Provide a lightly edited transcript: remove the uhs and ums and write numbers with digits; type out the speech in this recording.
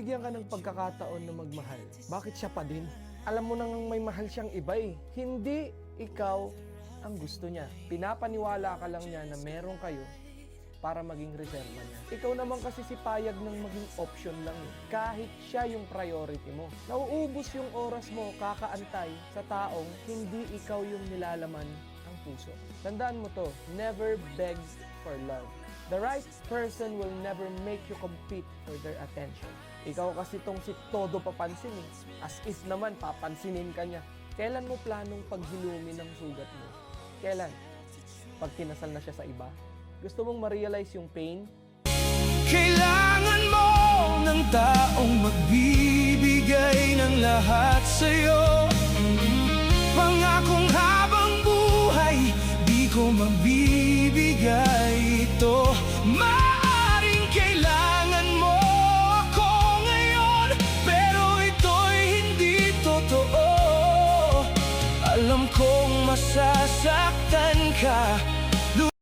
Binibigyan ka ng pagkakataon na magmahal. Bakit siya pa din? Alam mo nang may mahal siyang iba eh. Hindi ikaw ang gusto niya. Pinapaniwala ka lang niya na meron kayo para maging reserva niya. Ikaw naman kasi si payag ng maging option lang eh. Kahit siya yung priority mo. Nauubos yung oras mo kakaantay sa taong hindi ikaw yung nilalaman ang puso. Tandaan mo to, never beg for love. The right person will never make you compete for their attention. Ikaw kasi tong si todo papansin eh. As if naman papansinin ka niya. Kailan mo planong paghilumin ng sugat mo? Kailan? Pag kinasal na siya sa iba? Gusto mong ma-realize yung pain? Kailangan mo ng taong magbibigay ng lahat sa'yo. Pangakong habang buhay, di ko mabibigay ito. Maaring kailangan mo ako ngayon, pero ito'y hindi totoo. Alam kong masasaktan ka.